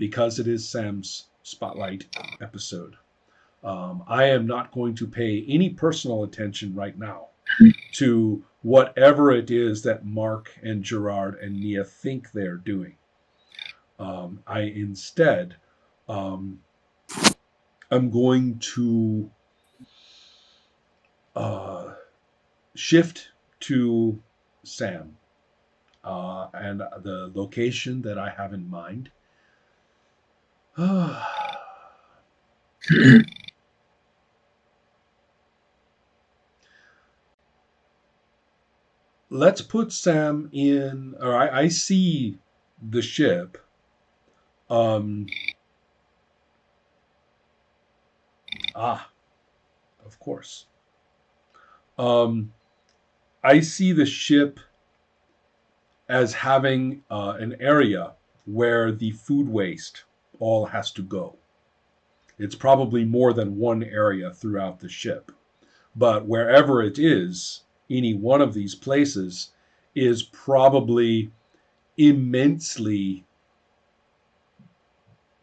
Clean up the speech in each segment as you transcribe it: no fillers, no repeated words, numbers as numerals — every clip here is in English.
because it is Sam's spotlight episode. I am not going to pay any personal attention right now to whatever it is that Mark and Gerard and Nia think they're doing. I instead, um, I'm going to uh, shift to Sam and the location that I have in mind. Let's put Sam in, or I see the ship. Um, ah, of course. Um, I see the ship as having an area where the food waste all has to go. It's probably more than one area throughout the ship, but wherever it is, any one of these places is probably immensely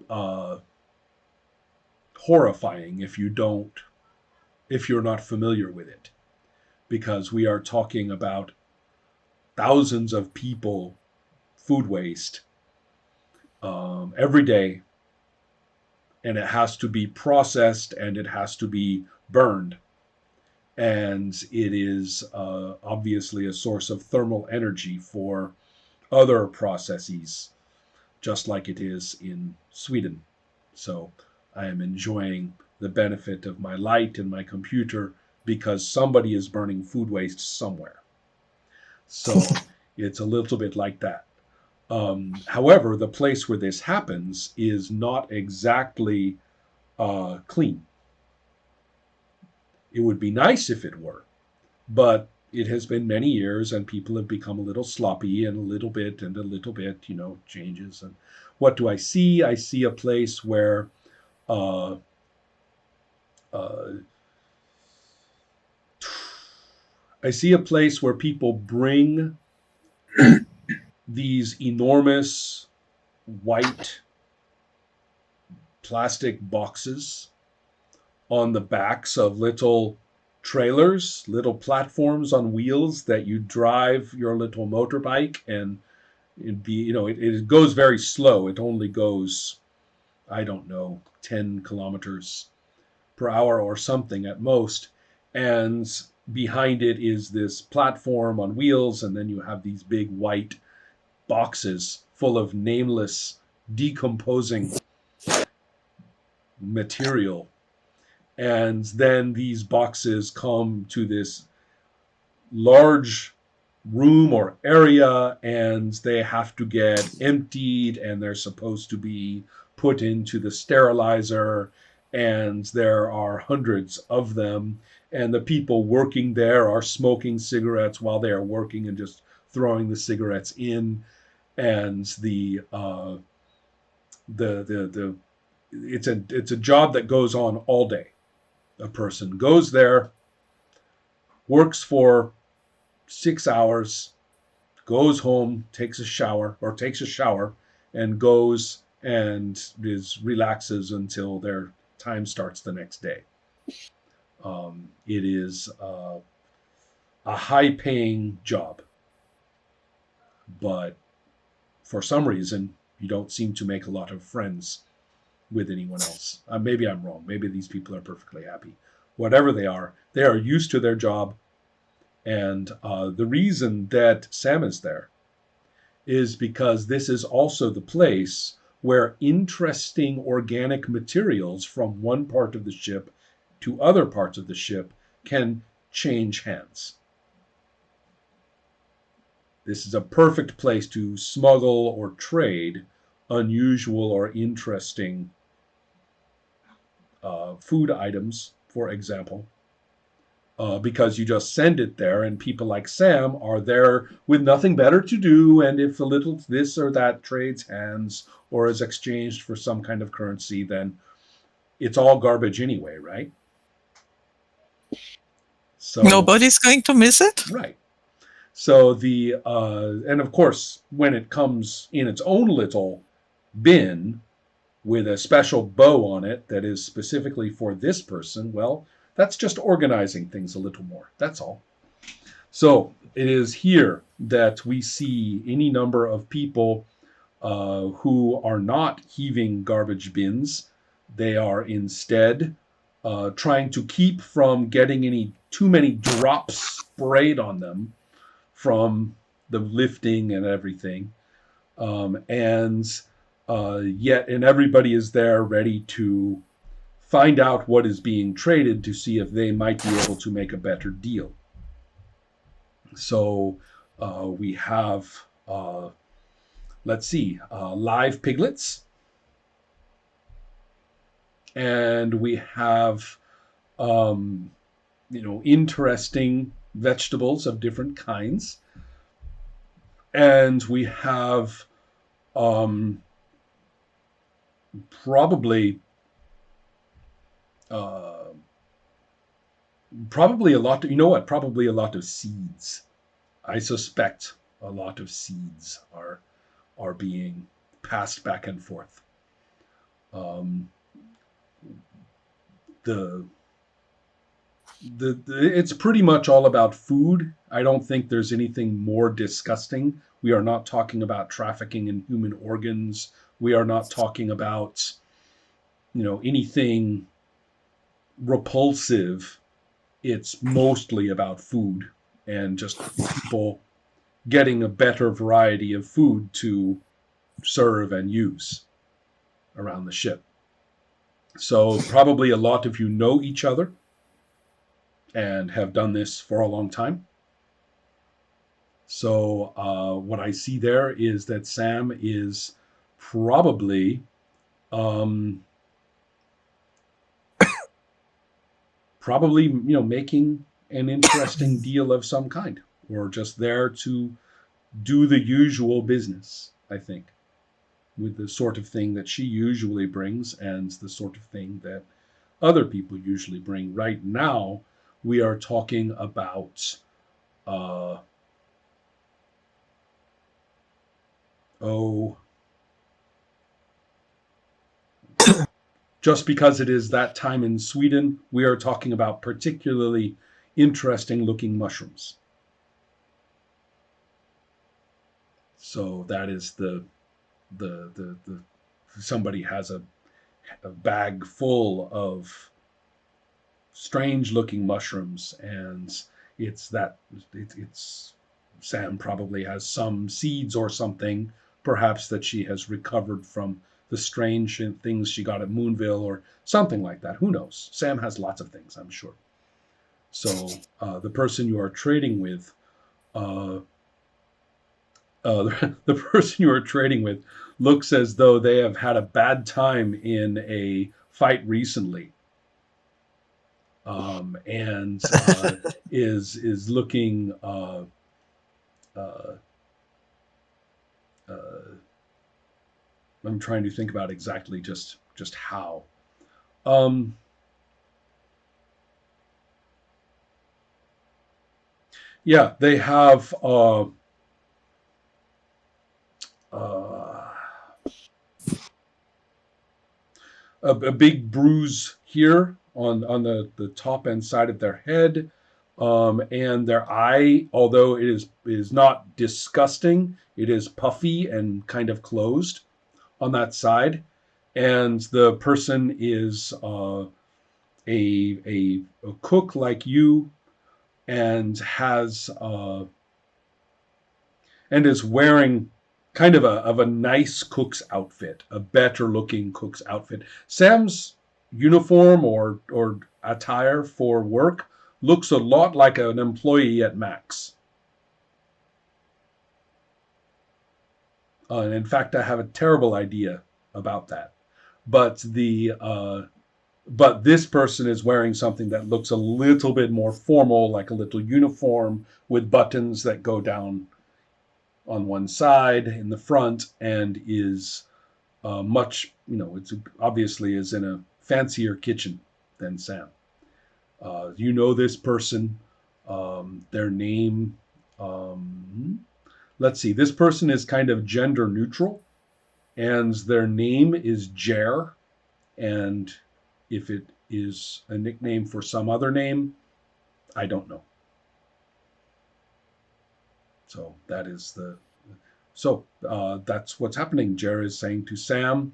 uh, horrifying if you're not familiar with it, because we are talking about thousands of people food waste every day, and it has to be processed and it has to be burned, and it is obviously a source of thermal energy for other processes, just like it is in Sweden. So I am enjoying the benefit of my light and my computer because somebody is burning food waste somewhere. So it's a little bit like that. However, the place where this happens is not exactly clean. It would be nice if it were, but it has been many years and people have become a little sloppy and a little bit, changes. And what do I see? I see a place where uh, uh, I see a place where people bring these enormous white plastic boxes on the backs of little trailers, little platforms on wheels that you drive your little motorbike, and it goes very slow. It only goes, I don't know, 10 kilometers per hour or something at most. And behind it is this platform on wheels, and then you have these big white boxes full of nameless, decomposing material. And then these boxes come to this large room or area, and they have to get emptied, and they're supposed to be put into the sterilizer, and there are hundreds of them, and the people working there are smoking cigarettes while they are working and just throwing the cigarettes in, and the it's a job that goes on all day. A person goes there, works for 6 hours, goes home, takes a shower, and goes and relaxes until their time starts the next day. It is a high-paying job, but for some reason, you don't seem to make a lot of friends with anyone else. Maybe I'm wrong. Maybe these people are perfectly happy. Whatever they are used to their job. And the reason that Sam is there is because this is also the place where interesting organic materials from one part of the ship to other parts of the ship can change hands. This is a perfect place to smuggle or trade unusual or interesting food items, for example, because you just send it there, and people like Sam are there with nothing better to do. And if a little this or that trades hands or is exchanged for some kind of currency, then it's all garbage anyway, right? So Nobody's going to miss it? right. So and of course, when it comes in its own little bin, with a special bow on it that is specifically for this person, well, that's just organizing things a little more. That's all. So it is here that we see any number of people who are not heaving garbage bins. They are instead trying to keep from getting any too many drops sprayed on them from the lifting and everything. And everybody is there ready to find out what is being traded to see if they might be able to make a better deal. So we have, let's see, live piglets, and we have, interesting vegetables of different kinds, and we have um, probably uh, probably a lot. Probably a lot of seeds. I suspect a lot of seeds are being passed back and forth. Um, the, it's pretty much all about food. I don't think there's anything more disgusting. We are not talking about trafficking in human organs. We are not talking about anything repulsive. It's mostly about food and just people getting a better variety of food to serve and use around the ship. So probably a lot of you know each other and have done this for a long time. So what I see there is that Sam is probably um, making an interesting deal of some kind, or just there to do the usual business. I think with the sort of thing that she usually brings and the sort of thing that other people usually bring. Right now, we are talking about uh, oh, just because it is that time in Sweden, we are talking about particularly interesting looking mushrooms. So that is the somebody has a bag full of strange looking mushrooms, and it's Sam probably has some seeds or something, perhaps that she has recovered from the strange things she got at Moonville or something like that. Who knows? Sam has lots of things, I'm sure. So the person you are trading with, uh, the person you are trading with, looks as though they have had a bad time in a fight recently, and is looking. Uh, uh, I'm trying to think about exactly just how. Um, yeah, they have uh, a big bruise here on the top and side of their head. And their eye, although it is not disgusting, it is puffy and kind of closed on that side. And the person is a cook like you, and has and is wearing kind of a nice cook's outfit, a better looking cook's outfit. Sam's uniform or attire for work looks a lot like an employee at Max. And in fact, I have a terrible idea about that. But this person is wearing something that looks a little bit more formal, like a little uniform with buttons that go down on one side in the front, and is much, it's obviously is in a fancier kitchen than Sam. You know this person, their name. Let's see, this person is kind of gender neutral. and their name is Jer. And if it is a nickname for some other name, I don't know. So that is the that's what's happening. Jer is saying to Sam,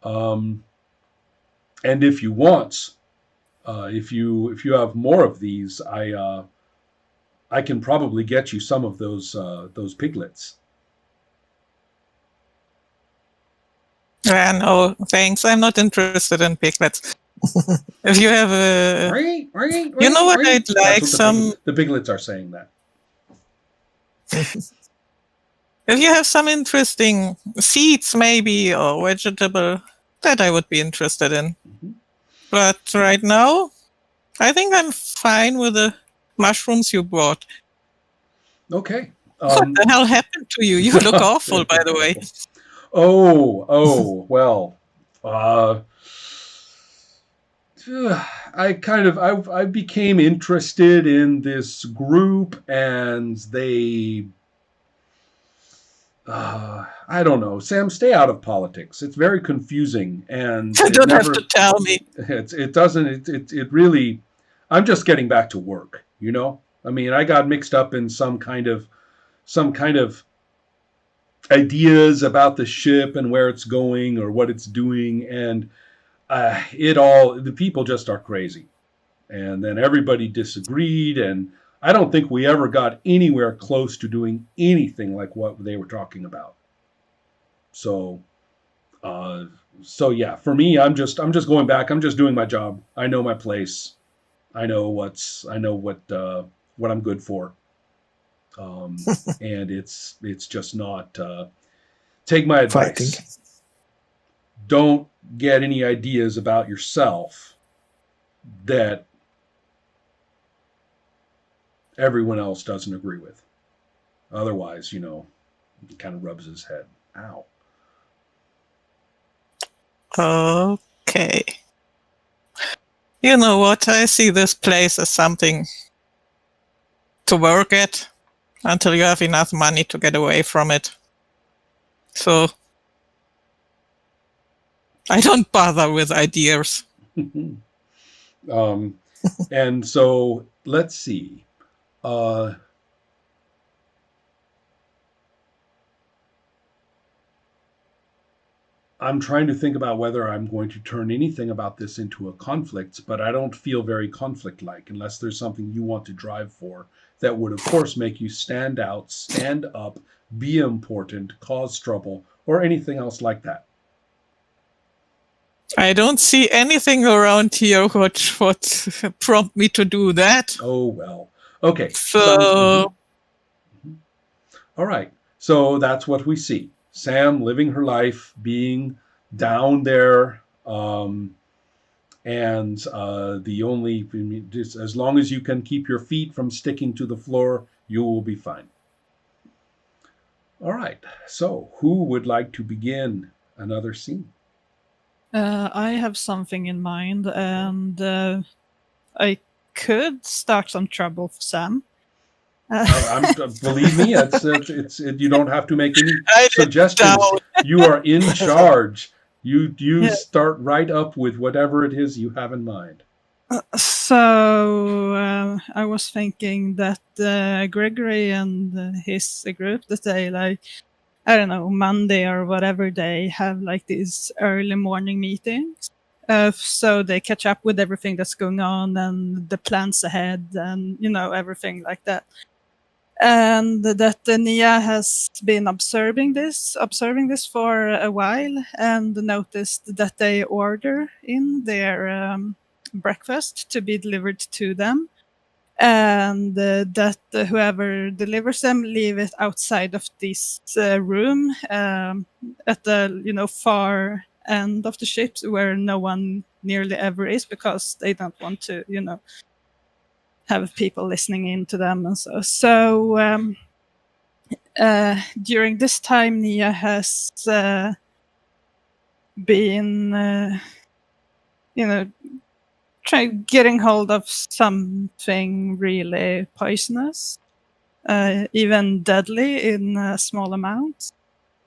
um, and if you want, if you have more of these, I can probably get you some of those piglets. No, thanks. I'm not interested in piglets. If you have a, you know what I'd like? That's what the piglets are saying that. If you have some interesting seeds, maybe, or vegetable, that I would be interested in. Mm-hmm. But right now, I think I'm fine with the mushrooms you brought. Okay. What the hell happened to you? You look awful, by the way. Oh, well. I became interested in this group, and they I don't know. Sam, stay out of politics. It's very confusing, and You don't have to tell me. It doesn't. It really. I'm just getting back to work. You know. I mean, I got mixed up in some kind of ideas about the ship and where it's going or what it's doing, and the people just are crazy, and then everybody disagreed, and I don't think we ever got anywhere close to doing anything like what they were talking about. So, yeah, for me, I'm just going back. I'm just doing my job. I know my place. I know what I'm good for. And it's just not. Take my advice. Fighting. Don't get any ideas about yourself that everyone else doesn't agree with. Otherwise, he kind of rubs his head. Ow. Okay. You know what? I see this place as something to work at until you have enough money to get away from it. So I don't bother with ideas. And so let's see. I'm trying to think about whether I'm going to turn anything about this into a conflict, but I don't feel very conflict-like unless there's something you want to drive for that would, of course, make you stand out, stand up, be important, cause trouble, or anything else like that. I don't see anything around here which would prompt me to do that. Oh, well. Okay. So all right. So that's what we see. Sam living her life, being down there, and just as long as you can keep your feet from sticking to the floor, you will be fine. All right. So who would like to begin another scene? I have something in mind, and I could start some trouble for Sam. Believe me, you don't have to make any suggestions. You are in charge. You start right up with whatever it is you have in mind. So I was thinking that Gregory and his group, that they I don't know, Monday or whatever, they have these early morning meetings. So they catch up with everything that's going on and the plans ahead and, everything like that. And that Nia has been observing this for a while and noticed that they order in their breakfast to be delivered to them, and that whoever delivers them leave it outside of this room at the far end of the ship where no one nearly ever is, because they don't want to have people listening in to them and so. So during this time, Nia has been, getting hold of something really poisonous, even deadly in small amounts.